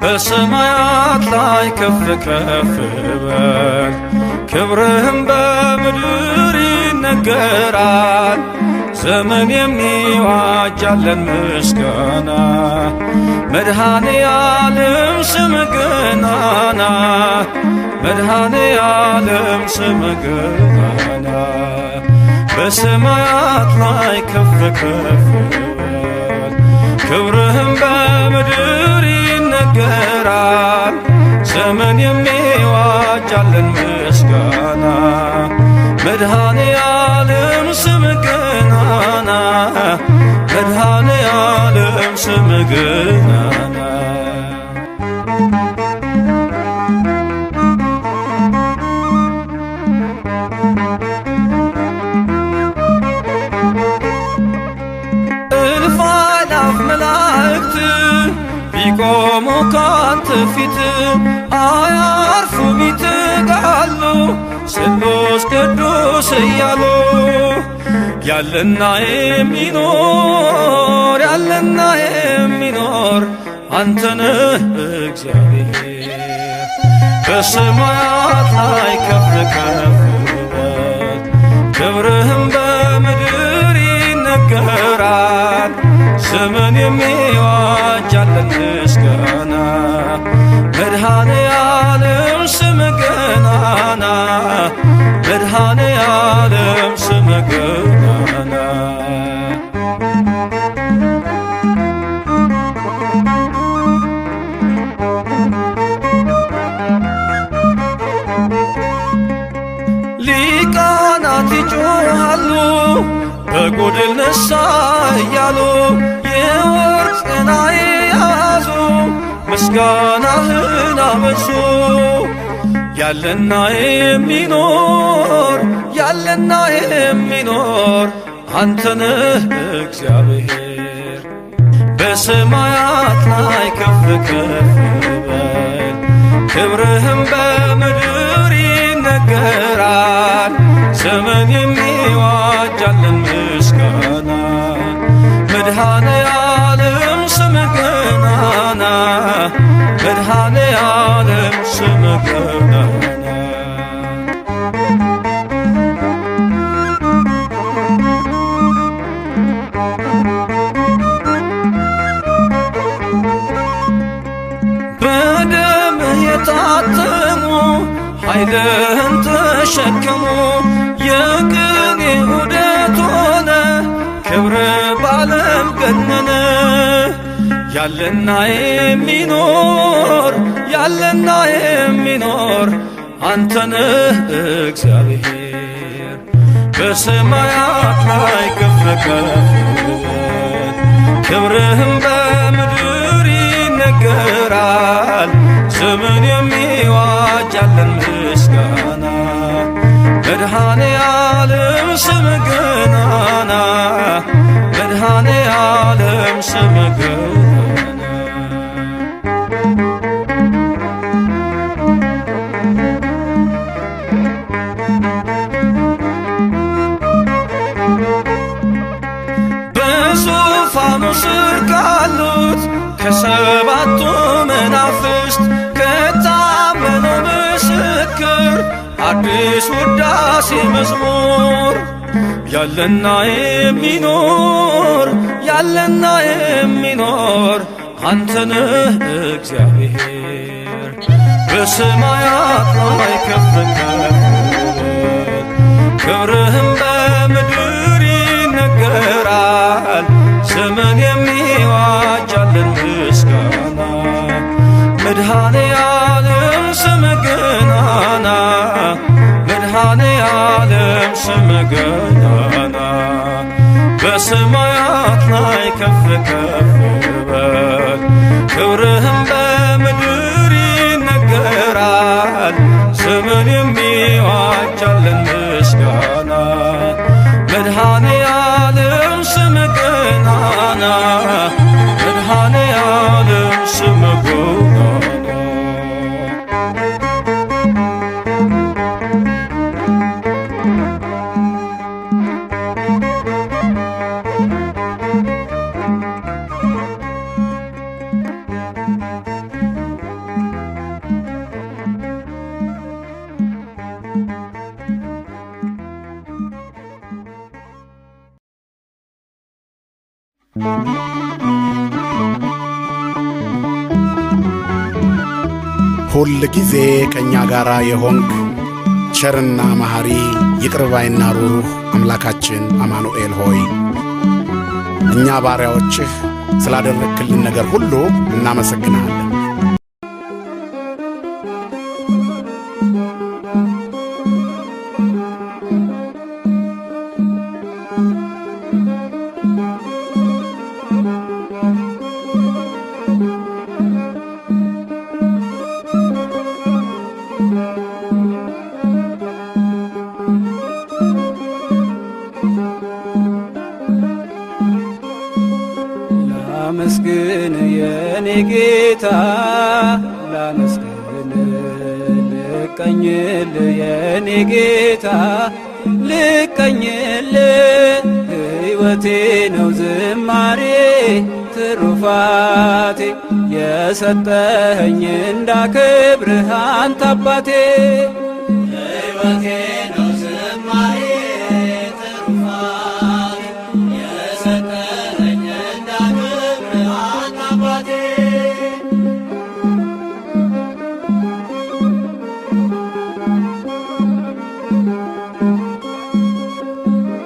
በሰማያት ላይ ከፍ ከፍ በል ክብርህም በምድር ይነገራል። ዘመን የሚዋጃለን ምስጋና መድኃኔ ዓለም ስምህ ገናና መድኃኔ ዓለም ስምህ ገናና በሰማያት ላይ ከፍ ከፍ በል ክብርህም በምድር ይነገራል። ዘመን የሚዋጃለን ምስጋና መድኃኔ ዓለም ስምህ ገናና መድኃኔ ዓለም ስምህ ገናና እልፍ አእላፍ መላእክት ቢቆሙ ካንተ ፊት አያርፉም ይተጋሉ ስሉስ ቅዱስ እያሉ ያለና የሚኖር ያለና የሚኖር አንተ ነህ እግዚአብሔር። በሰማያት ላይ ከፍ ከፍ በል ክብርህም በምድር ይነገራል። ዘመን የሚዋጃለን ምስጋና መድኃኔ ዓለም ስምህ ገናና መድኃኔ ዓለም ስምህ ገናና ሊቃናት ይጮኻሉ በጎድል ነሣ እያሉ የወርቅ ጽና የያዙ ምስጋናህን አበዙ። ያለና የሚኖር ያለና የሚኖር አንተ ነህ እግዚአብሔር። በሰማያት ላይ ከፍ ከፍ በል ክብርህም በምድር ይነገራል። ዘመን የሚዋጃለን ምስጋና መድኃኔ ዓለም ስምህ ገናና መድኃኔ ዓለም ስምህ ገናና በደምህ የታተሙ ኃይልህን ተሸከሙ የቅኔ ዑደት ሆነ ክብር ባለም ገነነ። ያለና የሚኖር ያለና የሚኖር አንተ ነህ እግዚአብሔር። በሰማያት ላይ ከፍ ከፍ በል ክብርህም በምድር ይነገራል። ዘመን የሚዋጃለን ምስጋና መድኃኔ ዓለም ስምህ ገናና መድኃኔ ዓለም ስምህ ገናና በዙፋኑ ስር ካሉት ከሰባቱ መናፍስት ከታመነው ምስክር አዲስ ውዳሴ መዝሙር ያለና የሚኖር ያለና የሚኖር አንተ ነህ እግዚአብሔር። በሰማያት ላይ ከፍ ከፍ በል ክብርህም በምድር ይነገራል። ዘመን የሚዋጃለን ምስጋና መድኃኔ ዓለም ስምህ ገናና መድኃኔ ዓለም ስምህ ገናና በሰማያት ላይ ከፍ ከፍ በል ክብርህም በምድር ይነገራል። ዘመን የሚዋጃለን ምስጋና መድኃኔዓለም ስምህ ገናና መድኃኔዓለም ስምህ ገናና ሁል ጊዜ ከእኛ ጋር የሆንክ ቸርና መሐሪ ይቅር ባይና ሩሩህ አምላካችን አማኑኤል ሆይ እኛ ባሪያዎችህ ስላደረግክልን ነገር ሁሉ እናመሰግናለን። ላመስግን የኔ ጌታ ላመስግን ልቀኝል የኔ ጌታ ልቀኝል ሕይወቴ ነው ዝማሬ ትሩፋቴ የሰጠኸኝ እንዳከብርህ አንተ አባቴ ሕይወቴ ነው ዝማሬ ትሩፋቴ የሰጠኸኝ እንዳከብርህ አንተ አባቴ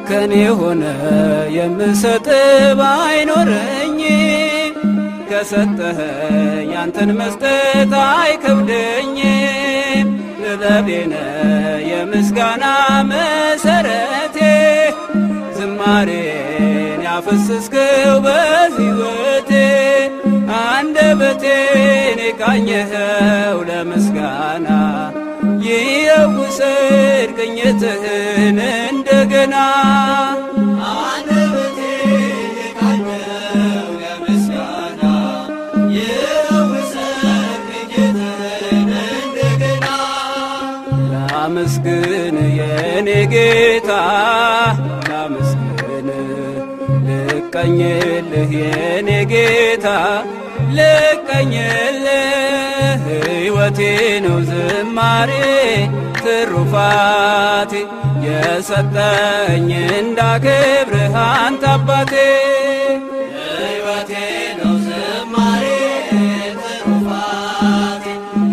ከኔ ሆነ የምሰጥ ባይኖረኝ ከሰጠኸኝ ያንተን መስጠት አይከብደኝ ጥበቤነ የምስጋና መሰረቴ ዝማሬን ያፈሰስከው በሕይወቴ አንደበቴን የቃኘኸው ለምስጋና ይየውሰድ ቅኝትህን እንደገና አንደበቴን የቃኘኸው ለምስጋና ይየውሰድ ቅኝትህን እንደገና ላመስግን የኔ ጌታ ላመስግን ልቀኝልህ የኔ ጌታ ልቀኝልህ ሕይወቴ ነው ዝማሬ ትሩፋቴ የሰጠኝ እንዳከብርህ አንተ አባቴ ሕይወቴ ነው ዝማሬ ትሩፋቴ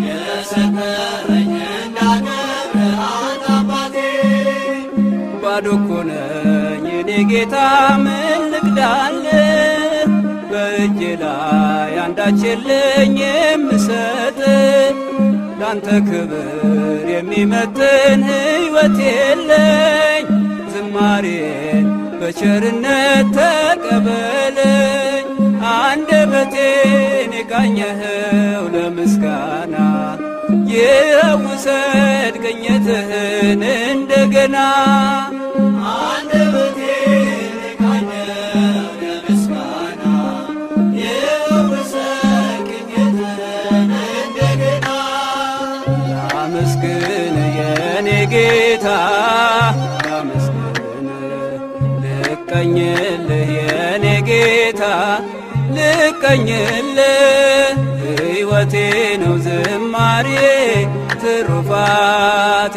የሰጠኝ እንዳከብርህ አንተ አባቴ ባዶ እኮ ነኝ የኔ ጌታ ምን ልክዳልህ በእጄ ላይ አንዳች የለኝ የምሰጥ ላንተ ክብር የሚመጥን ሕይወት የለኝ ዝማሬን በቸርነት ተቀበለኝ አንደበቴን የቃኘኸው ለምስጋና ይውሰድ ቅኝትህን እንደገና አንደበቴን የቃኘኸው ለምስጋና ይውሰድ ቅኝትህን እንደገና ላመስግን የኔ ጌታ ላመስግን ልቀኝልህ የኔ ጌታ ልቀኝልህ ሕይወቴ ነው ዝማሬ ትሩፋቴ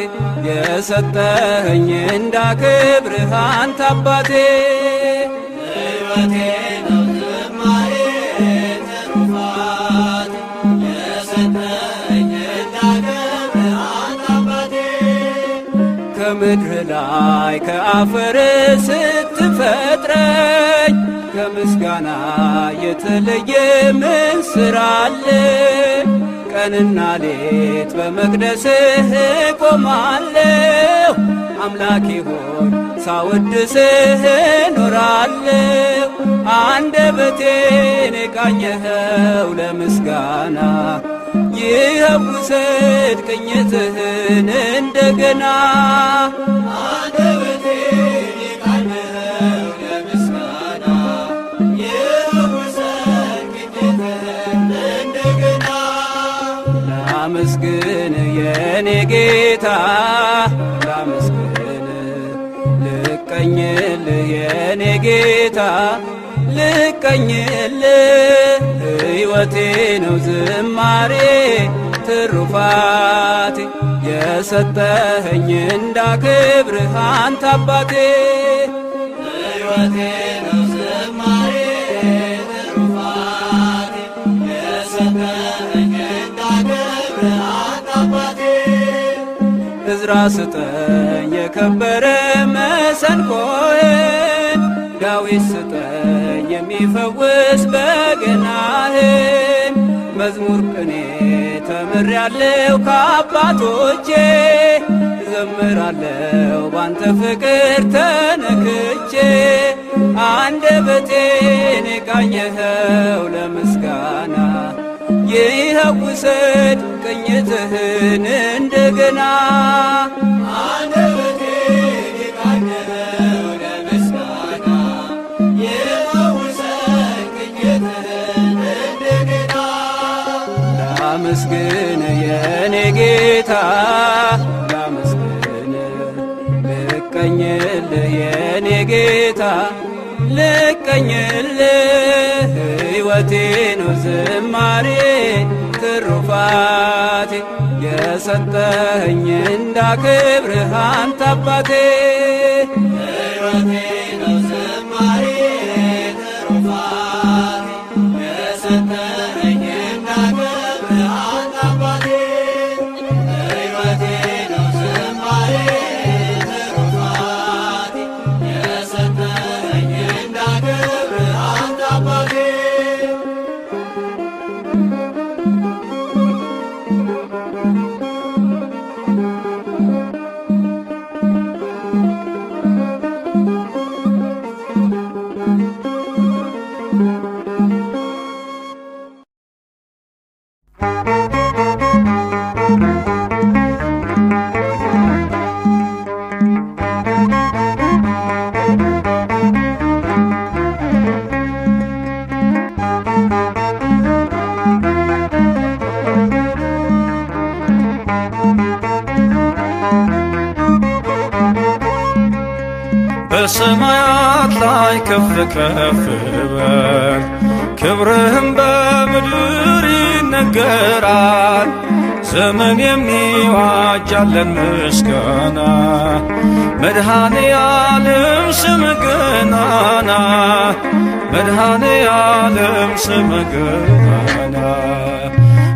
የሰጠኸኝ እንዳከብርህ አንተ አባቴ ሕይወቴ ነው ዝማሬ ትሩፋቴ የሰጠኸኝ እንዳከብርህ አንተ አባቴ ከምድር ላይ ከአፈር ስትፈጥረኝ ከምስጋና የተለየ ምን ሥራ አለ? ቀንና ሌት በመቅደስህ ቆማለሁ አምላኬ ሆይ ሳወድስህ ኖራለሁ አንደበቴን የቃኘኸው ለምስጋና ይውሰድ ቅኝትህን እንደገና አንደበቴን የቃኘኸው ልቀኝልህ የኔ ጌታ ልቀኝልህ ሕይወቴ ነው ዝማሬ ትሩፋቴ የሰጠኸኝ እንዳክብርህ አንተ አባቴ ሕይወቴ ነው ዝማሬ ትሩፋቴ የሰጠኸኝ እንዳክብርህ አንተ አባቴ ዕዝራ ስጠኝ የከበረ መሰንቆህን ዳዊት ስጠኝ የሚፈውስ በገናህን መዝሙር ቅኔ ተምሬአለሁ ከአባቶቼ ዘምራለሁ ባንተ ፍቅር ተነክቼ አንደበቴን የቃኘኸው ለምስጋና ይኸው ውሰድ ቅኝትህን እንደገና አንደበቴን የቃኘኸው ለምስጋና ይኸው ውሰድ ቅኝትህን እንደገና ላመስግን የኔ ጌታ ላመስግን ልቀኝልህ የኔ ጌታ ልቀኝልህ ሕይወቴ ነው ዝማሬ ትሩፋቴ የሰጠኸኝ እንዳክብርህ አንተ አባቴ ሕይወቴ ነው ዝማሬ ትሩፋቴ የሰጠኸኝ እንዳክብርህ አንተ አባቴ ሕይወቴ ነው ዝማሬ ትሩፋቴ የሰጠኸኝ እንዳክብርህ አንተ አባቴ በሰማያት ላይ ከፍ ከፍ በል ክብርህም በምድር ይነገራል። ዘመን የሚዋጃለን ምስጋና መድኃኔ ዓለም ስምህ ገናና መድኃኔ ዓለም ስምህ ገናና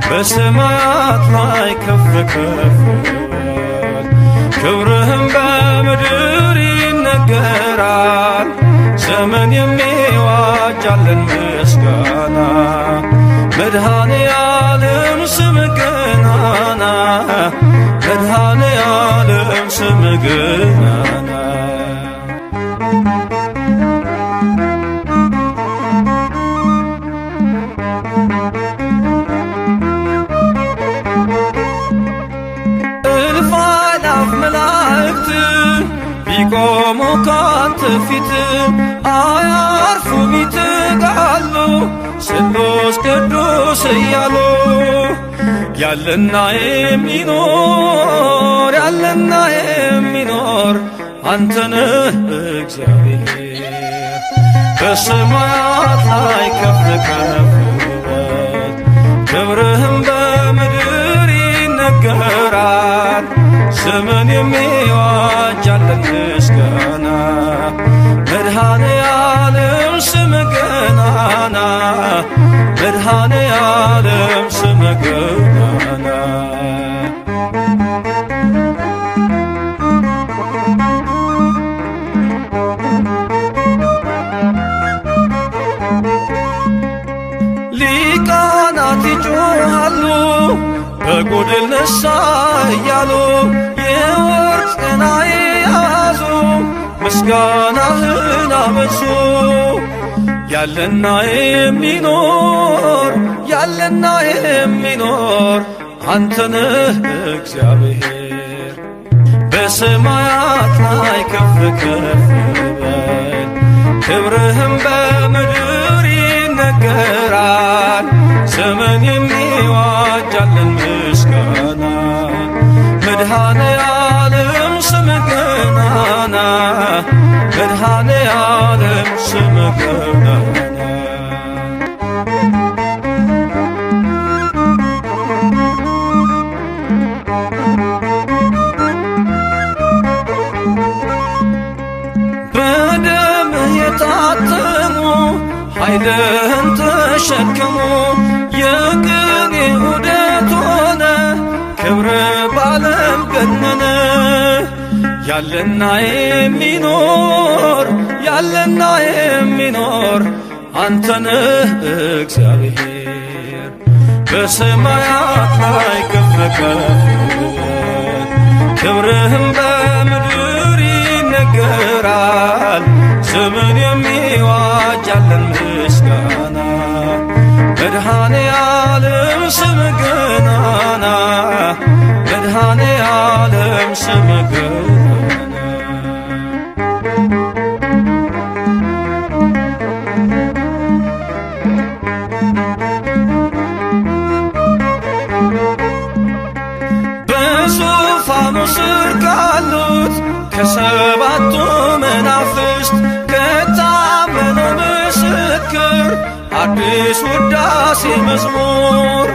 በሰማያት ላይ ከፍ ከፍ በል ክብርህም በምድር ይነገራል። ዘመን የሚዋጃለን ምስጋና መድኃኔ ዓለም ስምህ ገናና መድኃኔ ዓለም ስምህ ገናና እልፍ አእላፍ መላእክት ቢቆሙ ካንተ ፊት አያርፉም ይትጋሉ ስሉስ ቅዱስ እያሉ ያለና የሚኖር ያለና የሚኖር አንተ ነህ እግዚአብሔር። በሰማያት ላይ ከፍ ከፍ በል ክብርህም በምድር ይነገራል። ዘመን የሚዋጃለን ምስጋና መድኃኔ ዓለም ስምህ ገናና መድኃኔ ዓለም ስምህ ገናና ሊቃናት ይጮኻሉ በጎድል ነሣ እያሉ የወርቅ ጽና የያዙ ምስጋናህን አበዙ። ያለና የሚኖር ያለና የሚኖር አንተ ነህ እግዚአብሔር። በሰማያት ላይ ከፍ ከፍ በል ክብርህም በምድር ይነገራል። ዘመን የሚዋጃለን ምስጋና መድኃኔ ዓለም ስምህ ገናና መድኃኔ ዓለም ስምህ ገናና በደምህ የታተሙ ኃይልህን ተሸከሙ የቅኔ ዑደት ሆነ ክብር ባለም ገነነ ያለና የሚኖር አንተነህ እግዚአብሔር በሰማያት ላይ ከፍ ከፍ ክብርህም በምድር ይነገራል ዘመን የሚዋጅ ያለን ምስጋና መድኃኔ ዓለም ስምህ ገናና መድኃኔ ዓለም ስምህ ገናና በዙፋኑ ስር ካሉት ከሰባቱ መናፍስት ከታመነው ምስክር አዲስ ውዳሴ መዝሙር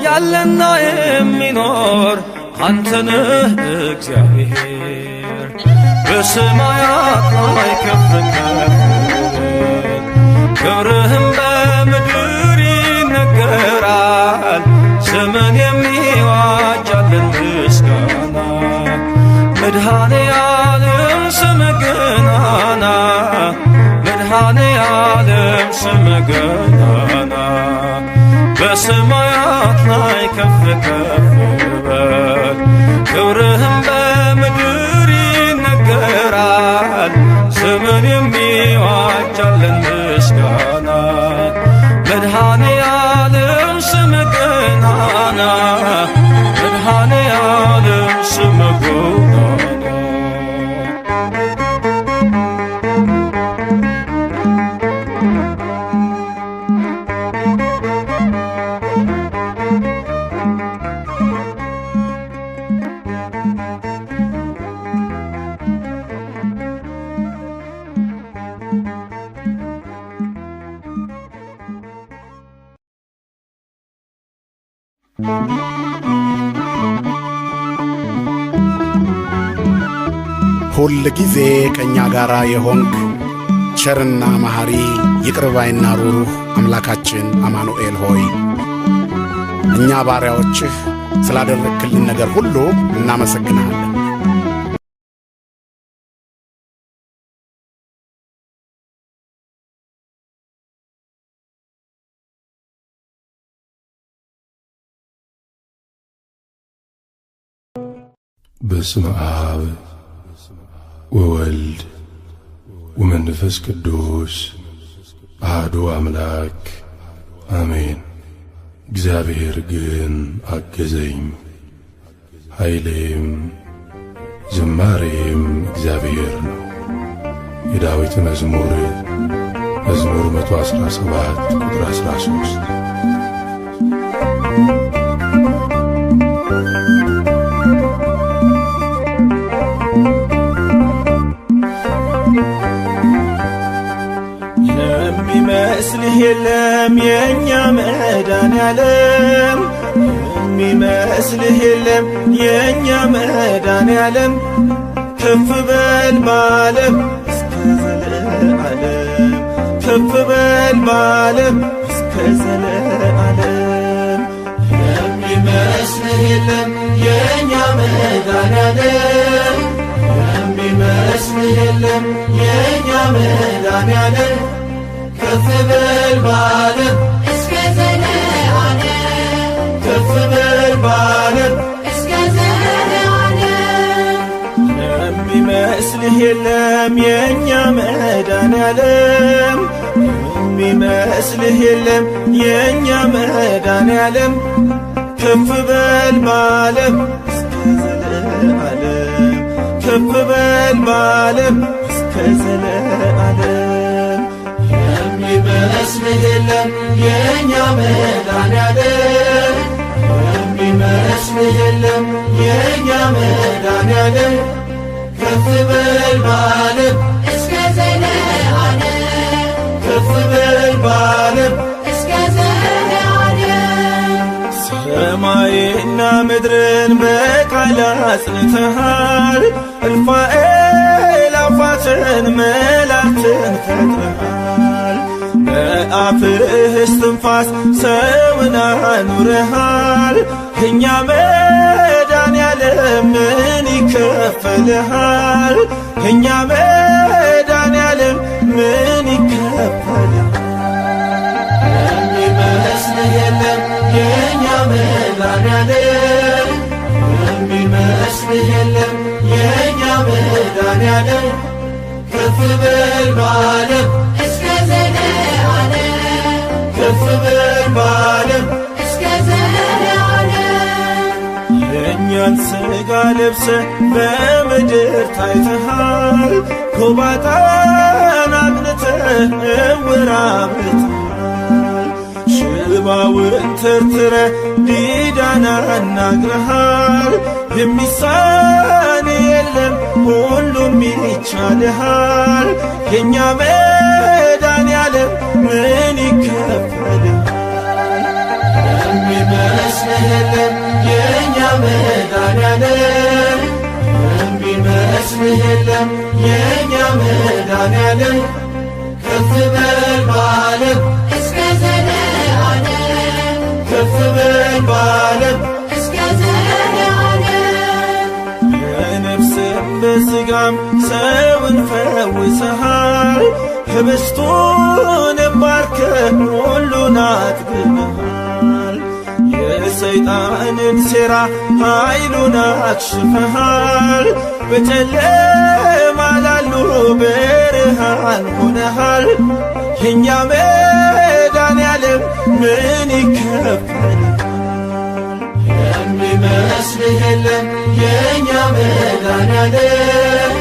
ያለና የሚኖር አንተነህ እግዚአብሔር በሰማያት ላይ ከፍ ከፍ ክብርህም በምድር ይነገራል ዘመን የሚዋጅ ያለን ምስጋና መድኃኔ ዓለም ስምህ ገናና መድኃኔ ዓለም ስምህ ገናና በሰማያት ላይ ከፍ ከፍ በል ክብርህም በምድር ይነገራል ዘመን የሚዋጅ ያለን ምስጋና መድኃኔ ዓለም ስምህ ገናና መድኃኔ ዓለም ስምህ ገናና ሁል ጊዜ ከእኛ ጋር የሆንክ ቸርና መሐሪ ይቅር ባይና ሩሩህ አምላካችን አማኑኤል ሆይ እኛ ባሪያዎችህ ስላደረግክልን ነገር ሁሉ እናመሰግንሃለን። በስመ አብ ወወልድ ወመንፈስ ቅዱስ አሐዱ አምላክ አሜን። እግዚአብሔር ግን አገዘኝ፣ ኃይሌም ዝማሬም እግዚአብሔር ነው። የዳዊት መዝሙር 117 ቁጥር 13። የሚመስልህ የለም የእኛ መድኃኔዓለም፣ የሚመስልህ የለም የእኛ መድኃኔዓለም። ከፍ በል በዓለም እስከ ዘለዓለም፣ ከፍ በል በዓለም እስከ ዘለዓለም። የሚመስልህ የለም የእኛ መድኃኔዓለም፣ የሚመስልህ የለም የእኛ መድኃኔዓለም። ከፍ በል በዓለም እስከ ዘለዓለም፣ ከፍ በል በዓለም እስከ ዘለዓለም። የሚመስልህ የለም የእኛ መድኃኔዓለም፣ የሚመስልህ የለም የእኛ መድኃኔዓለም። ከፍ በል በዓለም እስከ ዘለዓለም፣ ከፍ በል በዓለም እስከ ዘለዓለም። የሚመስልህ የለም የእኛ መድኃኔዓለም፣ የሚመስልህ የለም የእኛ መድኃኔዓለም ከፍ በል በዓለም እስከ ዘለዓለም ከፍ በል በዓለም እስከ ዘለዓለም ሰማይና ምድርን በቃል አጽንተሃል እልፍ አእላፋትን መላእክትን ፈጥረሃል በአፍህ እስትንፋስ ሰውን አኑረሃል የእኛ መድኃኔዓለም ምን ይከፈልሃል የእኛ መድኃኔዓለም ምን ይከፈልሃል የሚመስልህ የለም የእኛ መድኃኔዓለም የሚመስልህ የለም የእኛ መድኃኔዓለም ከፍ በል በዓለም እስከ ዘለዓለም ከፍ በል በዓለም እስከ ዘለዓለም የእኛን ሥጋ ለብሰ በምድር ታይተሃል ጎባጣን አቅንተህ ዕውር አብርተሃል ሽባውን ተርትረ ዲዳን አናግረሃል የሚሳን የለም ሁሉም ይቻልሃል የእኛ መድኃኔዓለም ምን ይከፈልሃል የሚመስልህ የለም የእኛ መድኃኔዓለም የሚመስልህ የለም የእኛ መድኃኔዓለም ከፍ በል በዓለም እስከ ዘለዓለም ከፍ በል በዓለም እስከ ዘለዓለም በነፍስም በሥጋም ሰውን ፈውሰሃል ህብስቱን ባርከህ ሁሉን አጥግበሃል የሰይጣንን ሴራ ኃይሉን አክሽፈሃል በጨለማ ላሉ ብርሃን ሆነሃል የእኛ መድኃኔዓለም ምን ይከፈልሃል የሚመስልህ የለም የእኛ መድኃኔዓለም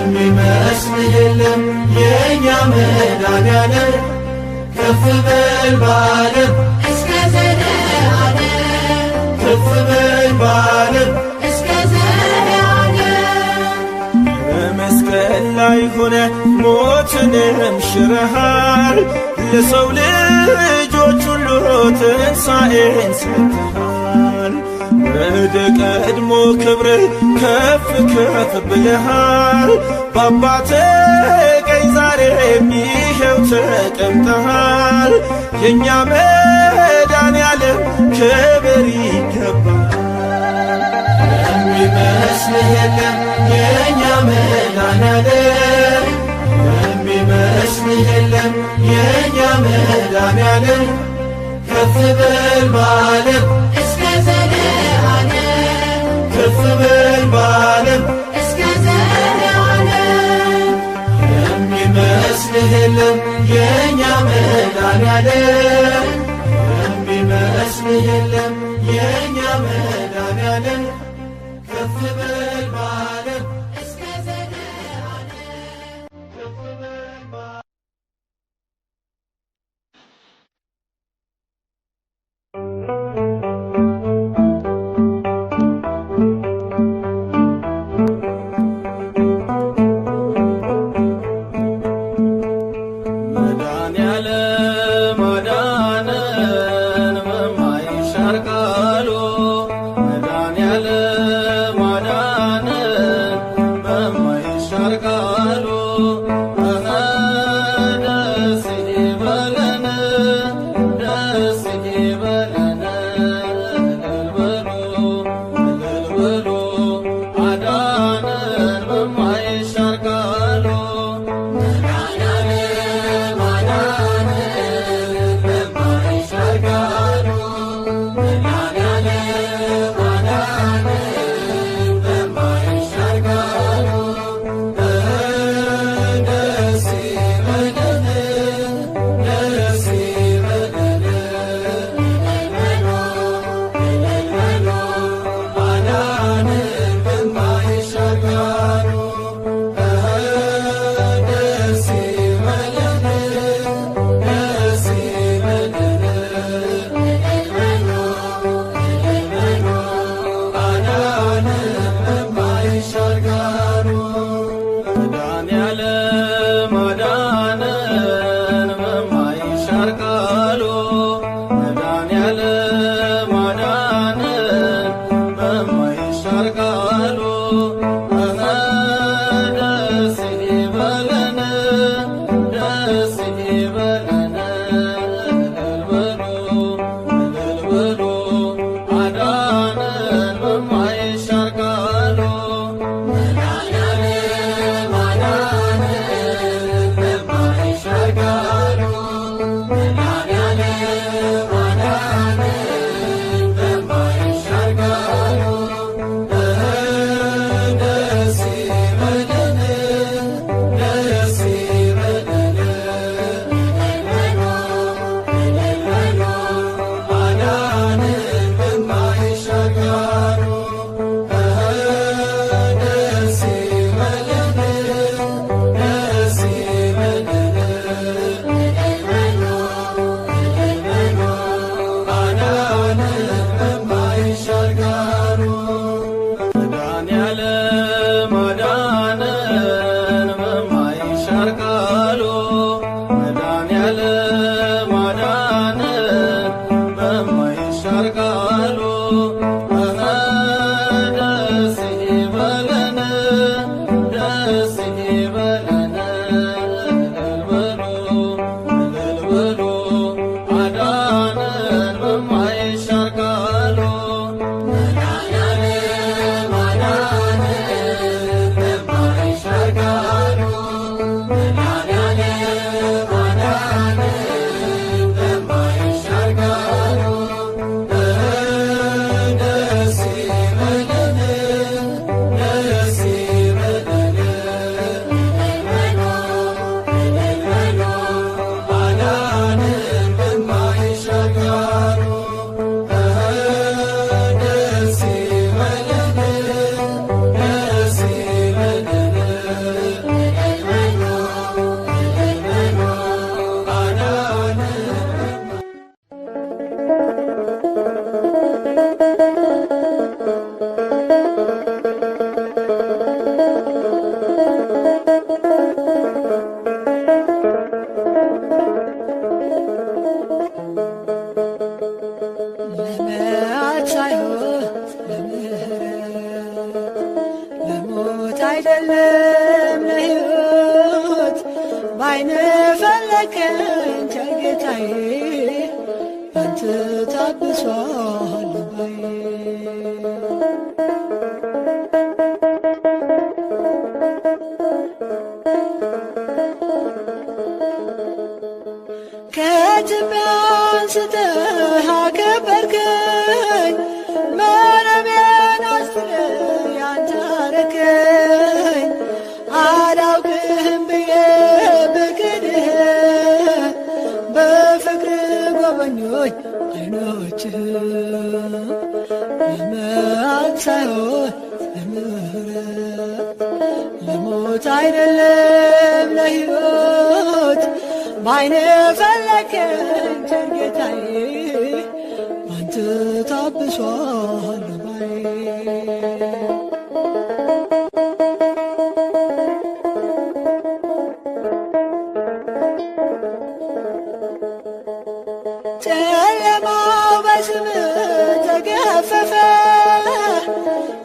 የሚመስልህ የለም የእኛ መድኃኔዓለም ከፍ በል በዓለም እስከ ዘለዓለም ከፍ በል በዓለም እስከ ዘለዓለም በመስቀል ላይ ሆነ ሞትንም ሽረሃል ለሰው ልጆች ሁሉ ትንሣኤን ሰጥተሃል ወደ ቀድሞ ክብርህ ከፍ ከፍ ብለሃል በአባትህ ቀኝ ዛሬም ይኸው ተቀምጠሃል የእኛ መድኃኔዓለም ክብር ይገባሃል የሚመስልህ የለም የእኛ መድኃኔዓለም የሚመስልህ የለም የእኛ መድኃኔዓለም ከፍ በል በዓለም እስከ ዘለዓለም ከፍ በል በዓለም እስከ ዘለዓለም የሚመስልህ የለም የእኛ መድኃኔዓለም የሚመስልህ የለም የእኛ መድኃኔዓለም ከፍ በል በዓለም እስከ ዘለዓለም ከፍ በል በዓለም መድኃኔዓለም አዳነን በማይሻር ቃሉ መድኃኔዓለም አዳነን ማዳንን በማይሻር ቃሉ መድኃኔዓለም ማዳንን በማይሻር ቃሉ ደስ ይበለን ደስ ይበለን እልል በሉ አዳነን በማይሻር ቃሉ መድኃኔዓለም አዳነን በማይሻር ቃሉ መድኃኔዓለም አዳነን በማይሻር ቃሉ ደስ ይበለን ደስ ይበለን እልል በሉ አዳነን በማይሻር ቃሉ ደስ ይበለን ደስ ይበለን እልል በሉ አዳነን ለመዓት ሳይሆን ለምሕረት ለሞት አይደለም ለሕይወት ባይነ ፈለከኝ ቸር ጌታዬ ባንተ ታብሷል ልባዬ ከትቢያ አንስተህ አከበርከኝ መረቤን አስጥለህ ያንተ አረከኝ አላውቅህም ብዬ ብክድህ በፍቅር ጎበኞች ዓይኖችህ ለመዓት ሳይሆን ለምሕረት ለሞት አይደለም ለሕይወት ባይነ ፈለከኝ ቸር ጌታዬ ባንተ ታብሷል ልባዬ ጨለማው በስምህ ተገፈፈ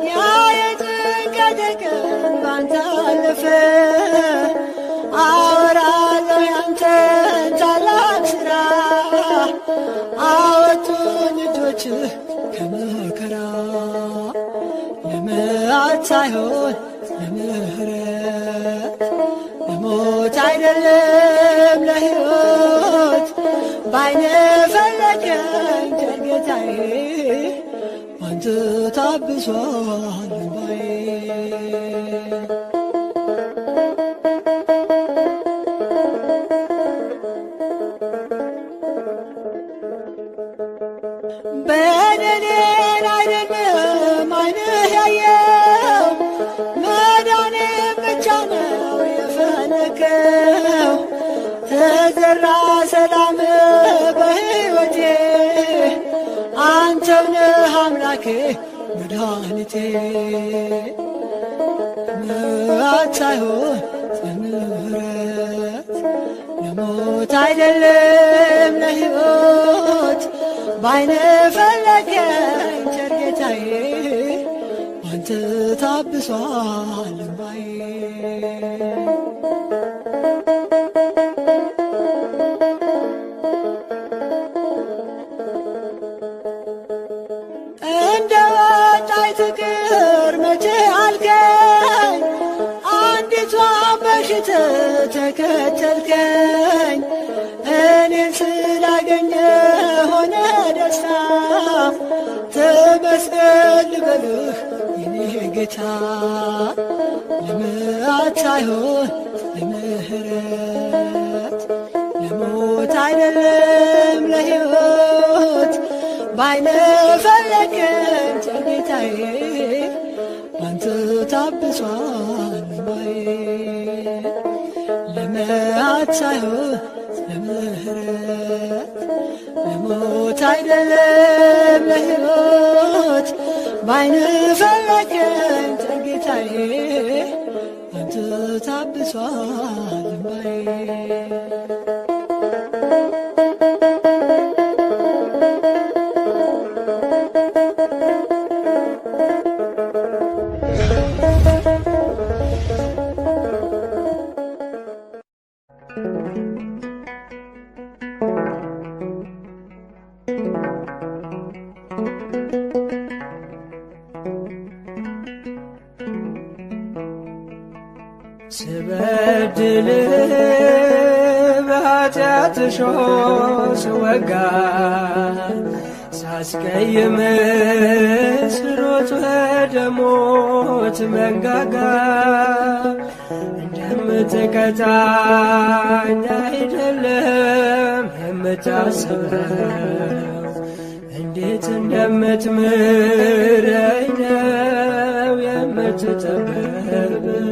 ያ የጭንቀት ቀን ባንተ አለፈ አወራለሁ ያንተን ታላቅ ሥራ አወጡኝ እጆችህ ከመከራ ለመዓት ሳይሆን ለምሕረት ለሞት አይደለም ለሕይወት ባይነ ፈለከኝ ቸር ጌታዬ ባንተ ታብሷል ልባዬ በደሌን አይደለም ዓይንህ ያየው መዳኔን ብቻ ነው የፈለከው ተዘራ ሰላም በሕይወቴ አንተው ነህ አምላኬ መድኃኒቴ ለመዓት ሳይሆን ለምሕረት ለሞት አይደለም ለሕይወት ባይነ ፈለከኝ ቸር ጌታዬ ባንተ ታብሷል ልባዬ እንደ ወጣች ትቅር መቼ አልከኝ አንዲቷ በሽታ ተከተልከኝ እኔን ስላገኘ ሆነ ደስታ ተመስገን ልበልህ የኔ ጌታ ለመዓት ሳይሆን ለምሕረት ለሞት አይደለም ለሕይወት ባይነ ፈለከኝ ቸር ጌታዬ ባንተ ታብሷል ልባዬ ለመዓት ሳይሆን ለምሕረት ለሞት አይደለም ለሕይወት ባይነ ፈለከኝ ቸር ጌታዬ አንተ ታብሷል እምባዬ። ስበድል በኃጢአት እሾህ ስወጋ ሳስቀይም ስሮጥ ወደ ሞት መንጋጋ እንደምትቀጣኝ አይደለም የምታስበው እንዴት እንደምትምረኝ ነው የምትጠበበው።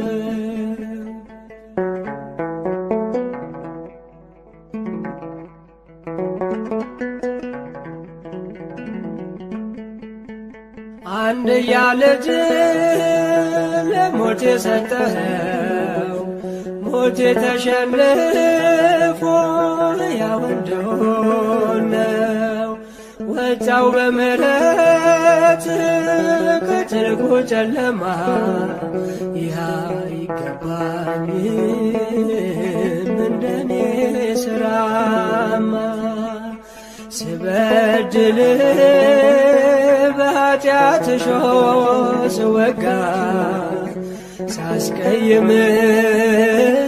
አንድያ ልጅህን ለሞት የሰጠኸው ሞት ተሸንፎ ሕያው እንደሆነው ወጣው በምሕረት ከጥልቁ ጨለማ ይህ አይገባኝም እንደኔ ሥራማ ስበድል በኃጢአት እሾህ ስወጋ ሳስቀይም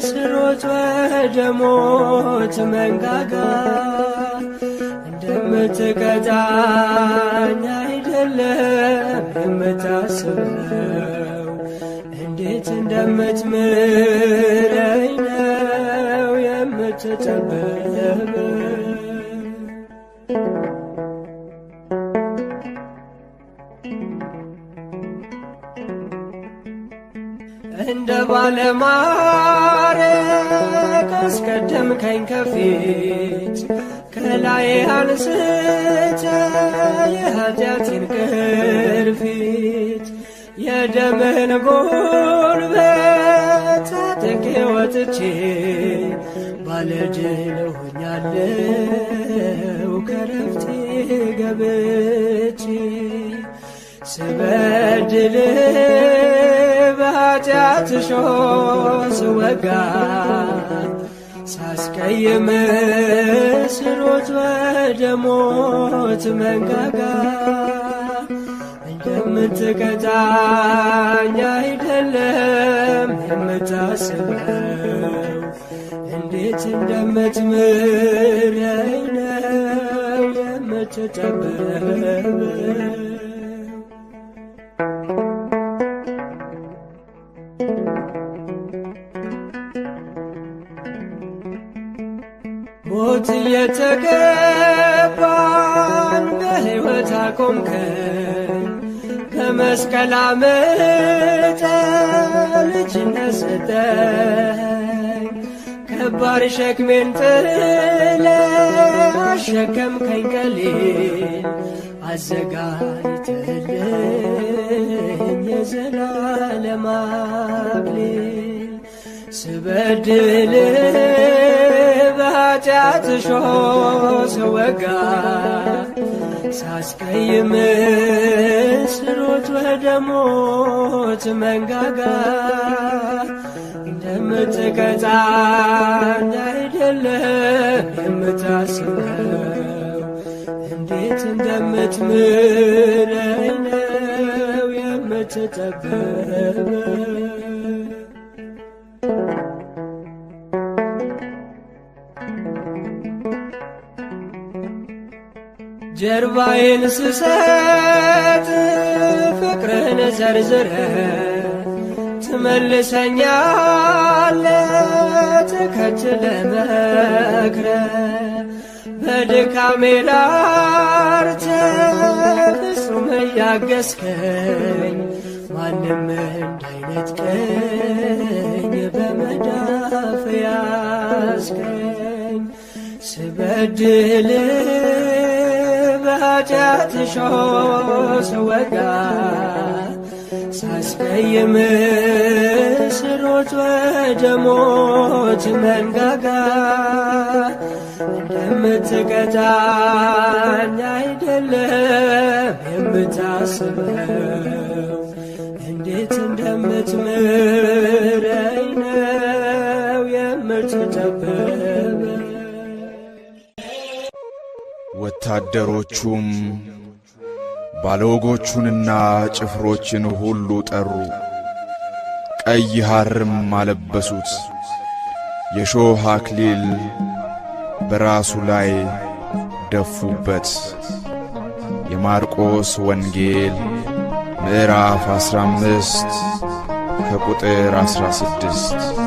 ስሮጥ ወደ ሞት መንጋጋ እንደምትቀጣኝ አይደለም የምታስበው እንዴት እንደምትምረኝ ነው የምትጠበበው። እንደ ባለማዕረግ አስቀደምከኝ ከፊት ከላይ አንስተ የኃጢአቴን ቅርፊት የደምህን ጉልበት ታጥቄ ወጥቼ ባለድል ሆኛለሁ ከረፍቴ ገብቼ ስበድል በኃጢአት እሾህ ስወጋ ሳስቀይም ስሮጥ ወደ ሞት መንጋጋ እንደምትቀጣኝ አይደለም የምታስበው እንዴት እንደምትምረኝ ነው የምትጠበበው። ሞት እየተገባን በሕይወት አቆምከን በመስቀል አምጠህ ልጅነት ሰጠኝ ከባድ ሸክሜን ጥለህ አሸከምከኝ ቀሊል አዘጋጅተህልኝ የዘላለም አክሊል ስበድል በኃጢአት እሾህ ስወጋ ሳስቀይም ስሮጥ ወደ ሞት መንጋጋ እንደምትቀጣኝ አይደለም የምታስበው እንዴት እንደምትምረኝ ነው የምትጠበበው። ጀርባዬን ስሰጥ ፍቅርህን ዘርዝረ ትመልሰኛለህ ተከትለህ መክረህ በድካሜ ላርተህ ፍጹም እያገዝከኝ ማንም እንዳይነጥቀኝ በመዳፍ ያዝከኝ ስበድል በኃጢአት እሾህ ስወጋ ቀይ ምስሮች ወደ ሞት መንጋጋ እንደምትቀጣኝ አይደለም የምታስበው እንዴት እንደምትምረኝ ነው የምትጠበበው። ወታደሮቹም ባለወጎቹንና ጭፍሮችን ሁሉ ጠሩ፣ ቀይ ሐርም አለበሱት፣ የሾህ አክሊል በራሱ ላይ ደፉበት። የማርቆስ ወንጌል ምዕራፍ 15 ከቁጥር 16።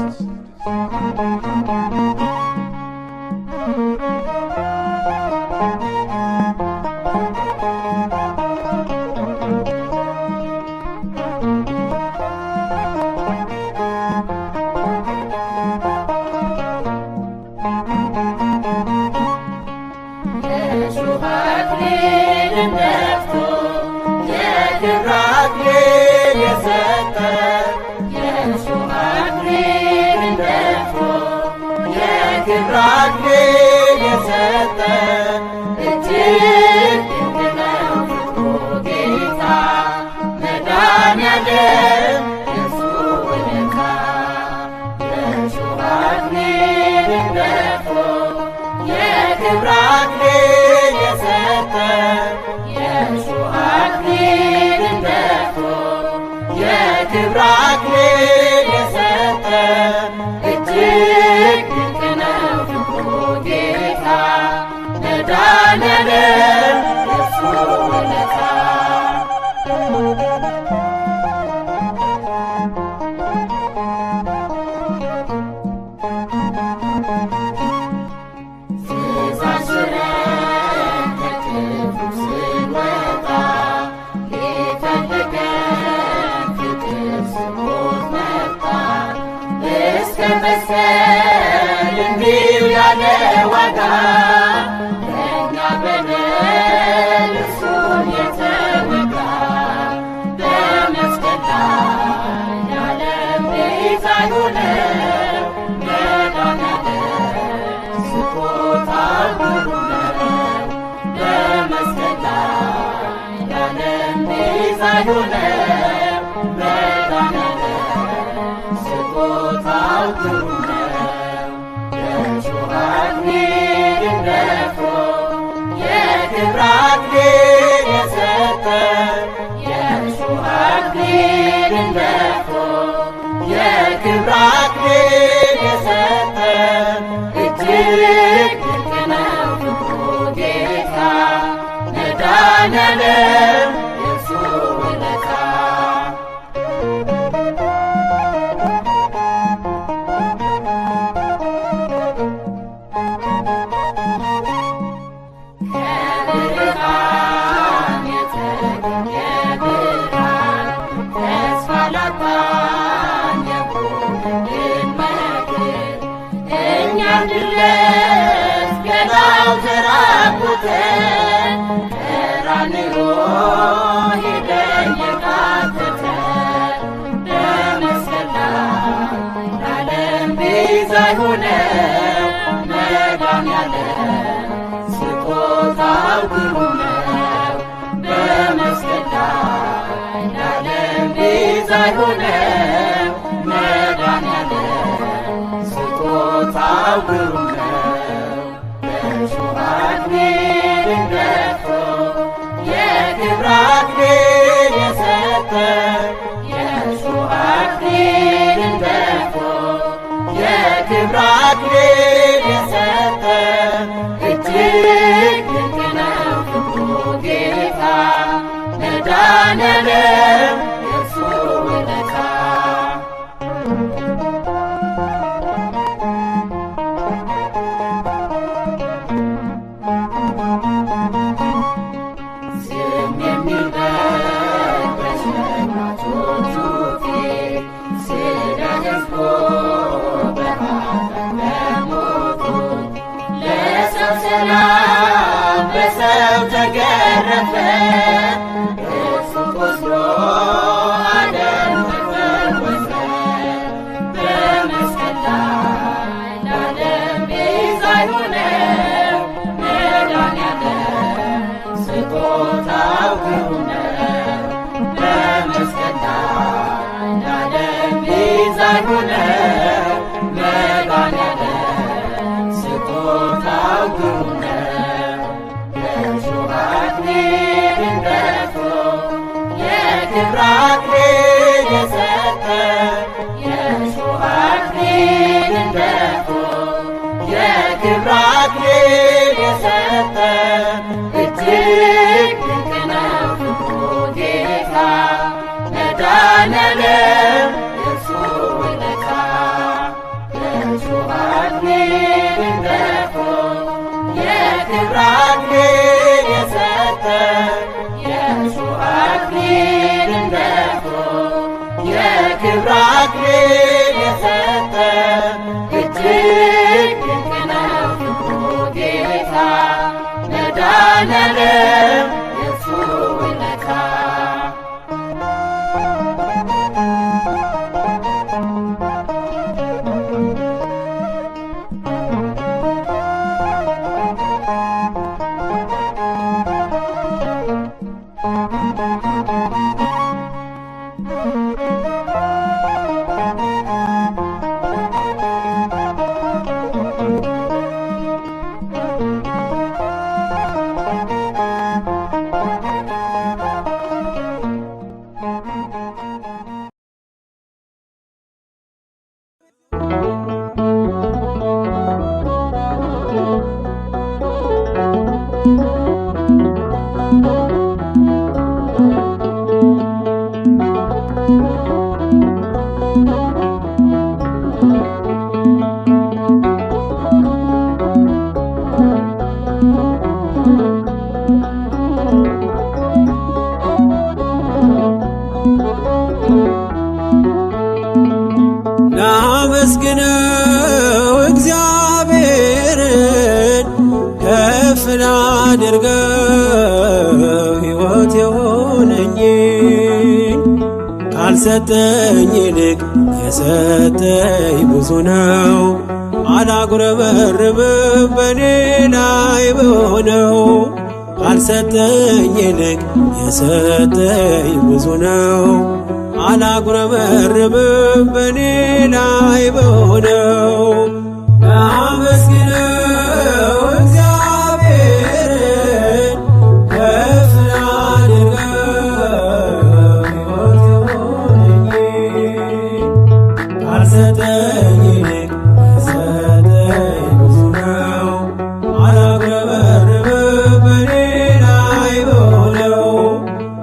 ተገረፈ እሱ ቆስሎ ዓለም ሲሳይ ሆነ መድኃኔዓለም ስጦታው ግሩም ነው። የእሾህ አክሊልን ደፍቶ የክብር አክሊል የሰጠ የእሾህ አክሊልን ደፍቶ የክብር አክሊል የሰጠ እጅግ ድንቅ ነው ፍቅሩ ጌታ መድኃኔዓለም የእርሱ ውለታ። የእሾህ አክሊልን ደፍቶ የክብር አክሊል የሰጠ የእሾህ አክሊልን ደፍቶ የክብር አክሊል የሰጠ እጅግ ድንቅ ነው ፍቅሩ ጌታ መድኃኔዓለም የእርሱ ውለታ። ላመስግነው እግዚአብሔርን ከፍ ላድርገው ሕይወት የሆነኝን ካልሰጠኝ ይልቅ የሰጠኝ ብዙ ነው። አላጉረመርምም በኔ ላይ በሆነው ካልሰጠኝ ይልቅ የሰጠኝ ብዙ ነው። አላጉረመርምም በኔ ላይ በሆነው ላመስግነው እግዚአብሔርን ከፍ ላድርገው ሕይወት የሆነኝን ካልሰጠኝ ይልቅ የሰጠኝ ብዙ ነው። አላጉረመርምም በኔ ላይ በሆነው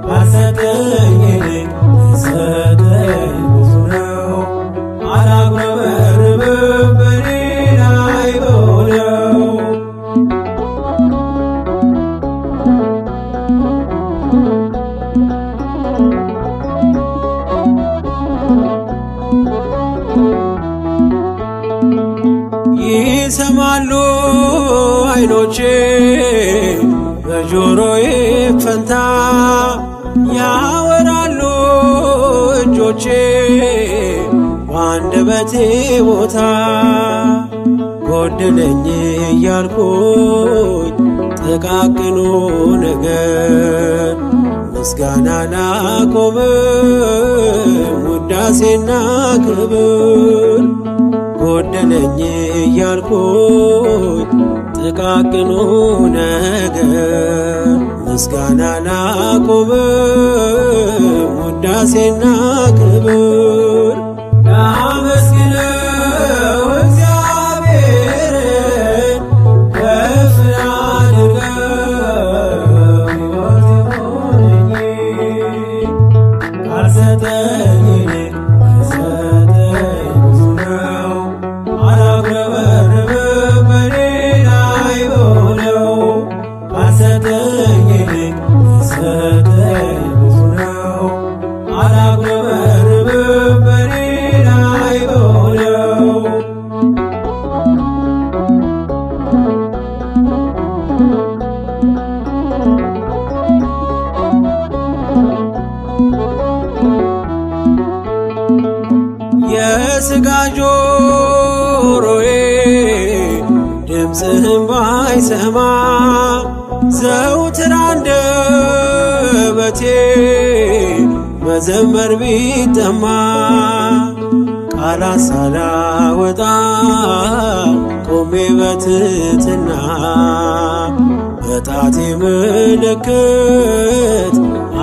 ካልሰጠኝ ይልቅ የሰጠኝ ብዙ ነው። አላጉረመርምም በኔ ላይ በሆነው ይሰማሉ ዓይኖቼ በጆሮዬ ፈንታ ያወራሉ እጆቼ በአንደበቴ ቦታ ጎደለኝ እያልኩኝ ጥቃቅኑ ነገር ምስጋና ላቆምም ውዳሴና ክብር ጎደለኝ እያልኩኝ ጥቃቅኑ ነገር ምስጋና ላቆምም ውዳሴና ክብር ላመስግነው እግዚአብሔርን ከፍ ላድርገው ሕይወት የሆነኝን ካልሰጠኝ ይልቅ የሰጠኝ ብዙ ነው። አላጉረመርምም በኔ ላይ በሆነው ካልሰጠኝ ይልቅ የሰጠኝ ብዙ ነው። አላጉረመርምም በኔ ላይ በሆነው የሥጋ ጆሮዬ ድምፅህን ባይሰማ ዘውትር አንደበቴ መዘመር ቢጠማ ቃላት ሳላወጣ ቆሜ በትሕትና በጣቴ ምልክት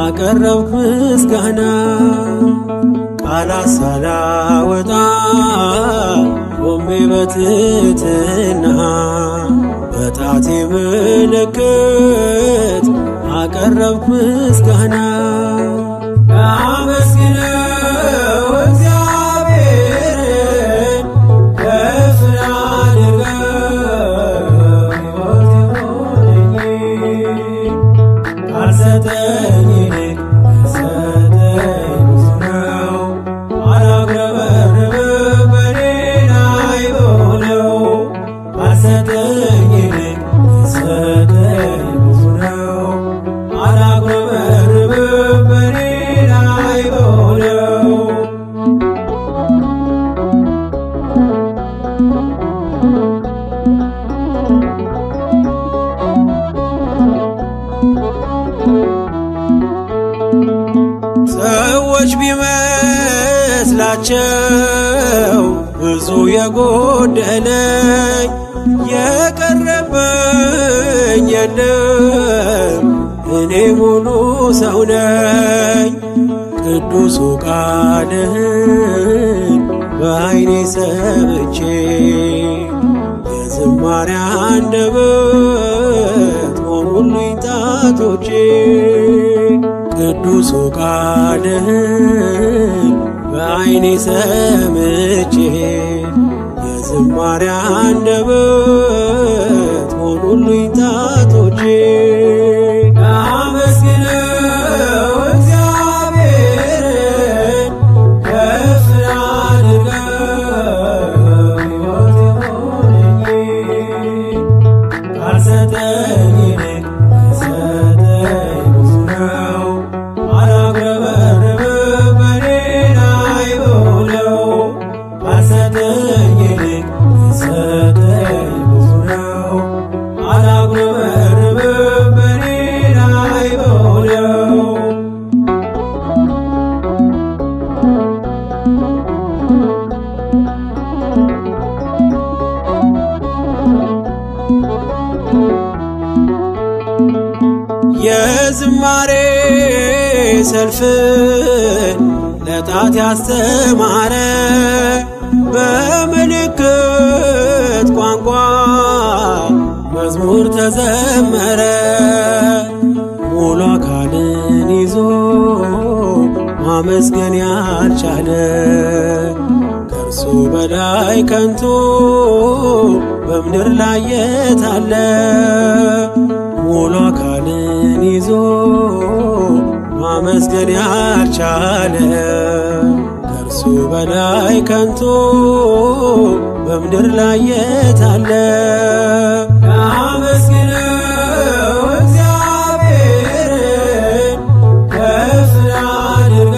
አቀረብኩ ምስጋና። ቃላት ሳላወጣ ቆሜ በትሕትና በጣቴ ምልክት አቀረብኩ ምስጋና። ላመስግነው እግዚአብሔርን ከፍ ላድርገው ሕይወት የሆነኝ ካልሰጠኝ ይልቅ የሰጠኝ ብዙ ነው። አላጉረመርምም በኔ ላይ በሆነው ካልሰጠኝ ይልቅ የሰጠኝ ብዙ ነው። አላጉረመርምም በኔ ላይ በሆነው ሰዎች ቢመስላቸው ብዙ የጎደለኝ የቀረበኝ የለም እኔ ሙሉ ሰው ነኝ። ቅዱሱ ቃልህን በዓይኔ ሰምቼ የዝማሬ አንደበት ሆኑልኝ ጣቶቼ። ቅዱሱ ቃልህን በዓይኔ ሰምቼ የዝማሬ አንደበት ሆኑልኝ ጣቶቼ። ላመስግነው እግዚአብሔርን ከፍ ላድርገው ሕይወት የሆነኝ ካልሰጠኝ ይልቅ የሰጠኝ ብዙ ነው። አላጉረመርምም በኔ ላይ በሆነው ካልሰጠኝ ይልቅ የሰጠኝ ብዙ ነው። አላጉረመርምም በኔ ላይ በሆነው የዝማሬ ሰልፍን ለጣት ያስተማረ በምልክት ቋንቋ መዝሙር ተዘመረ። ሙሉ አካልን ይዞ ማመስገን ያልቻለ ከእርሱ በላይ ከንቱ በምድር ላይ የት አለ? ሙሉ አካልን ይዞ ማመስገን ያልቻለ ከእርሱ በላይ ከንቱ በምድር ላይ የት አለ? ላመስግነው እግዚአብሔርን ከፍ ላድርገው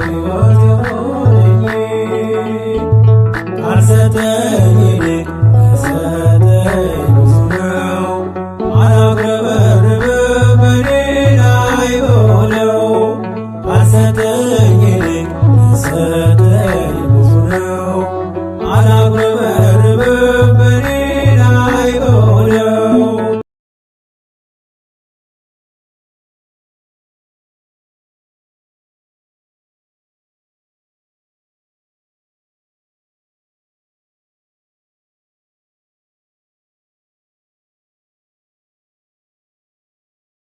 ሕይወት የሆነኝ ካልሰጠኝ ይልቅ የሰጠኝ ብዙ ነው። አላጉረመርምም በኔ ላይ በሆነው ካልሰጠኝ